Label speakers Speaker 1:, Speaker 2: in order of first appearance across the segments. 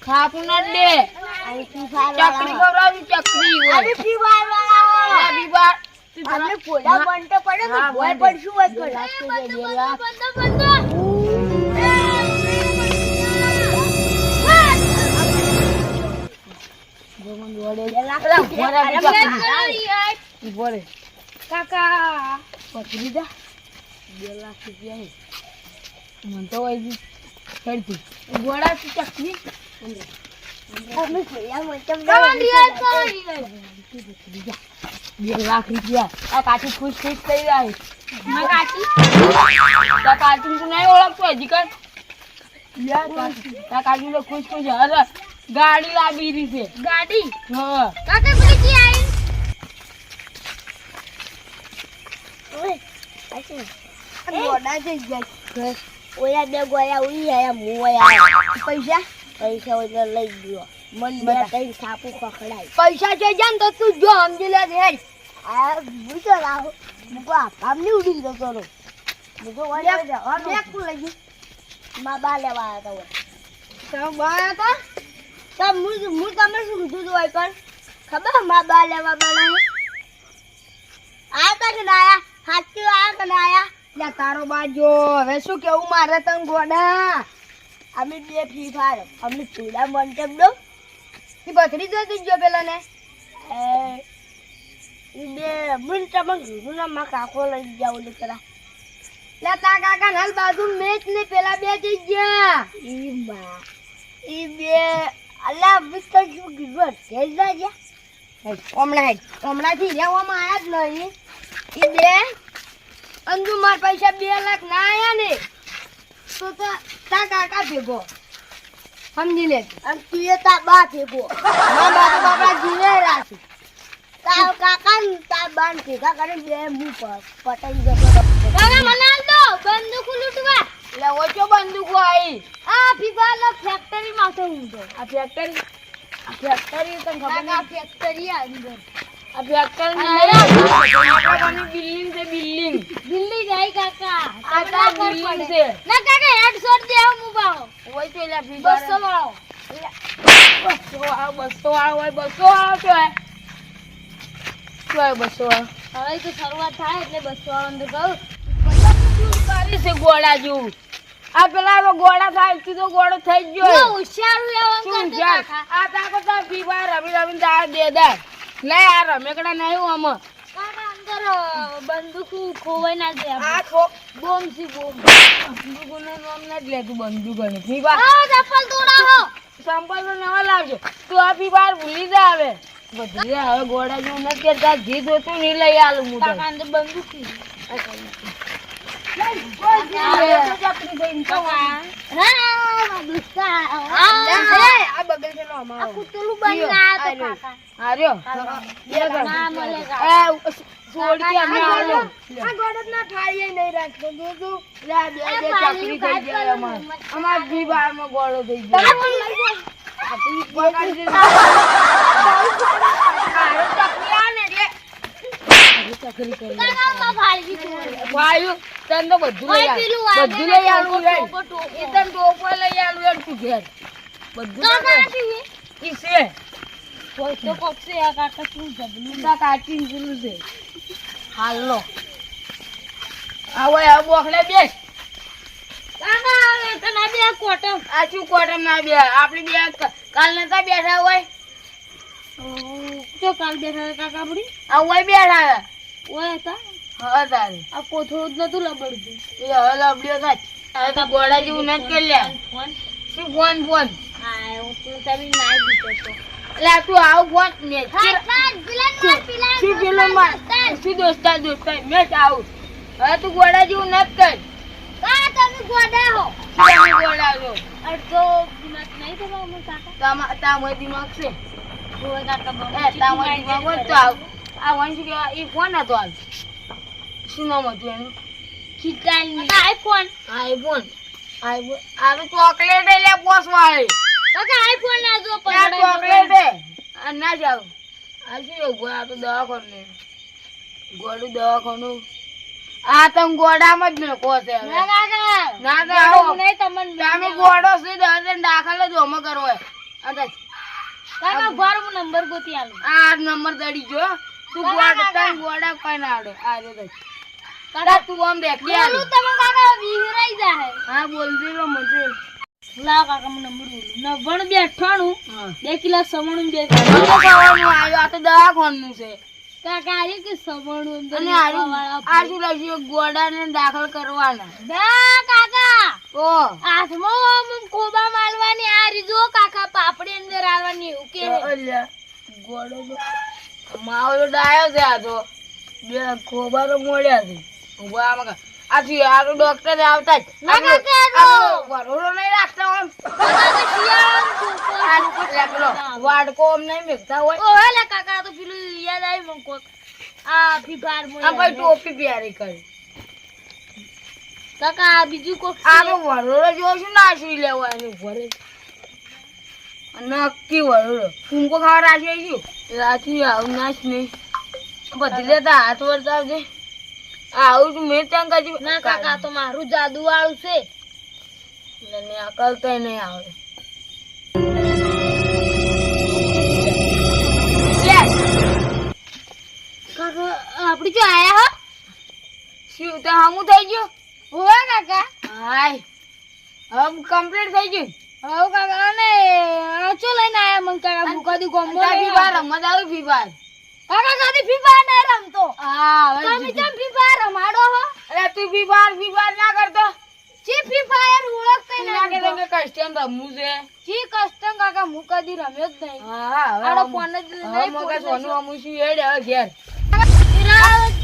Speaker 1: ખાપું ના દે ચકરી ખવડાવજો ચકરી
Speaker 2: અરે free fire વાળા આપણે પોડા બંધ પડે તો ભોય પડશું વાત કર
Speaker 1: કાકા પકડી જા 2 લાખ રૂપિયા મને તો આવી હેડતી ગોળા ચકરી
Speaker 2: અમે ખોયા મતલબ
Speaker 1: 2 લાખ રૂપિયા આ કાચી ખુશ થઈ રહ્યા છે કાચી તું નહીં ઓળખતો હજી કર કાચી તો ખુશ છે અરે ગાડી લાવી રહી છે
Speaker 2: ગાડી
Speaker 1: હા
Speaker 2: કાકા બોલી આવી ઓય આશે ગોડા છે જક ઓયા બે ગોયા ઉઈ આયા મોયા પૈસા ઓલા લઈ ગયો મન બે કઈ સાપુ પકડાય પૈસા છે જાન તો તું જો સમજી લે હેડ આ બુજો લાવો મુકો આમની ઉડી ગયો તો મુકો વાળા જા એક કુ લઈ ગયો માં બા લેવા આવ્યા તો બા હતા તો હું તમે શું કીધું તું આઈ કર ખબર માં બા લેવા બનાવી આ તક નાયા હાથી આ કનાયા લે તારો બાજો હવે શું કેવું મારે તન ગોડા અમે બે ફ્રી ફાયર અમને ચૂડા મંટપ દો ઈ બકરી જોતી જો પેલા ને ઈ બે મંટપ માં માં કાકો લઈ જાવ લે કરા લે તા કાકા હાલ બાજુ મેચ ને પેલા બે જઈ ગયા ઈ બા ઈ બે અલ્લા વિસ્તર જો ગીવર કે જા હમણાં થી રહેવામાં આયા જ નહીં ઈ બે અંજુ માર પૈસા 2 લાખ ના આયા ને તો તા કાકા ભેગો સમજી લે અને તું એ તા બા ભેગો મા બા તો બાપડા જીવે રાખી તા કાકા ને તા બાન ભેગા કરીને બે મું પટાઈ જતો કાકા મને આલ દો બંદૂક લૂટવા
Speaker 1: લે ઓછો બંદૂક આઈ
Speaker 2: આ ફીફાલો ફેક્ટરી માં છે હું તો
Speaker 1: આ ફેક્ટરી તને ખબર
Speaker 2: આ ફેક્ટરી અંદર
Speaker 1: આ ફેક્ટરી નહીં બિલ્ડિંગ છે બિલ્ડિંગ
Speaker 2: દિલ્હી જાય કાકા
Speaker 1: આ તા બિલ્ડિંગ છે
Speaker 2: ના કાકા હેડશોટ દે હું મુબાઓ
Speaker 1: ઓય તો લે ફી
Speaker 2: 200 વાળો
Speaker 1: 200 હોય 200 આવો તો હે શું 200
Speaker 2: હવે તો શરૂઆત થાય એટલે 200 વાળો અંદર કહું
Speaker 1: કરી છે ગોળા જેવું આ પેલા ગોળા થાય તો ગોળો થઈ ગયો
Speaker 2: જો હોશિયાર લેવાનું કરતો કાકા
Speaker 1: આ તાકો તો ફીવા રમી દા દે દે લે આ રમેકડા નહીં આમ
Speaker 2: કાકા અંદર બંદૂક ખોવાઈ ના દે
Speaker 1: આ
Speaker 2: બોમ્બ સી બોમ્બ
Speaker 1: બંદૂકનું નામ ના જ લે તું બંદૂક ને ફીવા
Speaker 2: આ ચપ્પલ તોડાવો
Speaker 1: સંપલ તો નવા લાવજો તું આ ફીવા ભૂલી જા હવે બધું હવે ગોળા જેવું નથી કરતા જી જોતું નહીં લઈ આલું હું
Speaker 2: કાકા અંદર બંદૂક થી
Speaker 1: ગોળો થઈ ગયો ચકરી કરી વાયુ તન તો બધું લઈ આલું એ તન ટોપો લઈ આલું એ તું ઘેર બધું ઈ છે
Speaker 2: કોઈ તો પક્ષે આ કાકા શું જબલું
Speaker 1: તા કાચીન જલું છે હાલો આવો આ બોખલે બેસ
Speaker 2: કાકા આવે તને બે કોટમ
Speaker 1: આ શું કોટમ ના બે આપણી બે કાલ નતા બેઠા હોય
Speaker 2: જો કાલ બેઠા કાકા બડી
Speaker 1: આ હોય બેઠા
Speaker 2: ઓય હતા
Speaker 1: હા તારે
Speaker 2: આ કોથળું જ નતું લબડતું
Speaker 1: એ હવે લબડ્યો થાય હવે તો ગોળા જેવું નથી કરી લે શું ફોન
Speaker 2: આ હું તો તમે નાઈ દીધો તો
Speaker 1: એટલે તું આવ ફોન મેચ
Speaker 2: શું
Speaker 1: પેલું માર શું દોસ્તા મેચ આવું હવે તું ગોળા જેવું નથી કર
Speaker 2: તમે ગોડા હો
Speaker 1: તમે ગોળા છો
Speaker 2: અડધો દિમાગ નહીં તમારો કાકા
Speaker 1: તામો દિમાગ છે
Speaker 2: ઓય કાકા બહુ
Speaker 1: તામો દિમાગ હોય તો આવ આ વન શું કહેવાય એ ફોન હતો આજ શું નામ હતું એનું
Speaker 2: ખીચાની આઈફોન
Speaker 1: આઈફોન આ તો ચોકલેટ એટલે પોસવાળી
Speaker 2: કાકા આઈફોન ના જો
Speaker 1: આ ચોકલેટ હે આ ના જાવ આ શું એવું આ તો દવાખાનું ગોળું દવાખાનું આ તમ ગોડામાં જ મેકો છે હવે.
Speaker 2: ના કાકા
Speaker 1: ના તો આવો
Speaker 2: નહીં તમને
Speaker 1: તમે ગોડો છે દર્જન દાખલ જ ઓમાં કરો હોય. અરે
Speaker 2: કાકા બાર હું નંબર ગોતી આલું
Speaker 1: આ નંબર દડી જો તું ગોડા ગોડા કોઈ ના આવડે આ જો દઈ કાકા તું આમ દેખ યાર
Speaker 2: બોલું તમે કાકા વિહરાઈ જાય
Speaker 1: હા બોલ દે રો મને
Speaker 2: લાવ કાકા હું નંબર બોલું 98
Speaker 1: હા
Speaker 2: 2 કિલો સમણું બે
Speaker 1: ખાવાનું આવ્યો આ તો દવાખાનું છે
Speaker 2: કાકા આરે કે સમણું અંદર
Speaker 1: અને આ શું લખ્યું ગોડાને દાખલ કરવાના
Speaker 2: ના કાકા
Speaker 1: ઓ
Speaker 2: હાથમાં આમ કોબા માલવાની આ રીજો કાકા પાપડી અંદર આવવાની એવું કે
Speaker 1: અલ્યા ગોડો માવો ડાયો છે આ તો બે ખોબા તો મોડ્યા છે ઉભા આમાં આ થી આ તો ડોક્ટર આવતા જ
Speaker 2: ના કાકા
Speaker 1: વરોડો નહીં રાખતા આમ
Speaker 2: કાકા શિયાળ
Speaker 1: વાડકો આમ નહીં મેકતા હોય
Speaker 2: ઓ હેલા કાકા તો પેલું યાદ આવી મને કોક આ ફીફાર મો
Speaker 1: આ ભાઈ ટોપી પહેરી કરી
Speaker 2: કાકા આ બીજું કોક
Speaker 1: આ તો વરોડો જોશું નાસી લેવાનું ભરે નક્કી વરોડો કુંકો ખાવા રાખ્યો છું રાખ્યું આવું નાશ નહીં બધી લેતા હાથ વળતા છે આવું છું મેં ત્યાં કાજી
Speaker 2: ના કાકા તો મારું જાદુ વાળું છે
Speaker 1: મને અકલ તો નહીં આવડે
Speaker 2: કાકા આપડી જો આયા હો
Speaker 1: શિવ તો હમું થઈ ગયું
Speaker 2: ઓય કાકા
Speaker 1: હાય હવે કમ્પ્લીટ થઈ ગયું
Speaker 2: હો કાકા અને ચો લઈને આયા મન કાકા મુકાદી ગોમો
Speaker 1: ફીફા રમત આવી ફીફા
Speaker 2: કાકા કાદી ફીફા ના રમતો
Speaker 1: હા
Speaker 2: તમે કેમ ફીફા રમાડો હો
Speaker 1: અરે તું ફીફા ના કરતો
Speaker 2: ચી ફીફા યાર ઓળખતા
Speaker 1: ના કે
Speaker 2: નહીં
Speaker 1: તમે કસ્ટમ રમવું છે
Speaker 2: ચી કસ્ટમ કાકા મુકાદી રમ્યો જ નહીં
Speaker 1: હા
Speaker 2: આડો
Speaker 1: હવે
Speaker 2: ફોન જ
Speaker 1: હવે
Speaker 2: નહીં
Speaker 1: મગજ સોનું અમું છું હેડ હવે ઘેર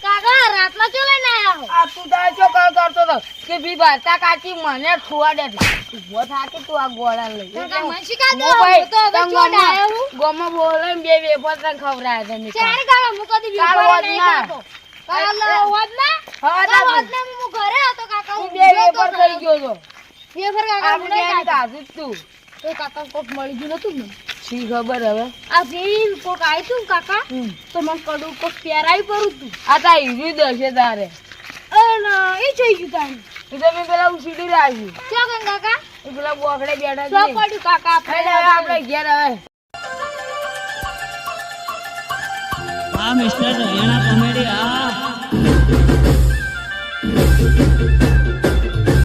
Speaker 2: કાકા રાતના ચો લઈને આયા હો
Speaker 1: આ તું તારે શું કરતો હતો કે ફીફા તા કાચી મને ઠોવાડે ઉભો થાકે તું આ ગોળા લઈ
Speaker 2: કાકા મને શીખા દો
Speaker 1: હું ભાઈ
Speaker 2: તો હવે ચો ડાયો હું
Speaker 1: ગોમાં બોલે બે વેફર તને ખવડાય તમે
Speaker 2: ચાર કાકા મુકાદી
Speaker 1: કાલ
Speaker 2: ફીફા
Speaker 1: હોત
Speaker 2: નહીં
Speaker 1: ના.
Speaker 2: ખાતો કાલ હોત ના
Speaker 1: હા
Speaker 2: કાલ હોત ના હું ઘરે હતો કાકા
Speaker 1: તું
Speaker 2: હું
Speaker 1: બે
Speaker 2: જોતો
Speaker 1: વેફર થઈ ગયો તો
Speaker 2: વેફર કાકા
Speaker 1: આપણે
Speaker 2: મને
Speaker 1: એમ તાજું જ તું
Speaker 2: તો કાકા કોક મળી ગયું નતું ને
Speaker 1: શી ખબર હવે
Speaker 2: આ ભી કોક આયું તું કાકા તો મને કડું કોક પહેરાઈ પરું તું
Speaker 1: આ તા હીરું દશે તારે
Speaker 2: અને એ જઈ ગયું તારું
Speaker 1: એ તો મેં પેલા ઉછીડી રાખ્યું
Speaker 2: ચો કન કાકા
Speaker 1: એ પેલા બોકડે બેઠા
Speaker 2: સો
Speaker 1: છે
Speaker 2: પડ્યું કાકા
Speaker 1: હેડ હવે આપણે ઘેર હવે
Speaker 3: આ મિસ્ટર રવિયાણા કોમેડી આ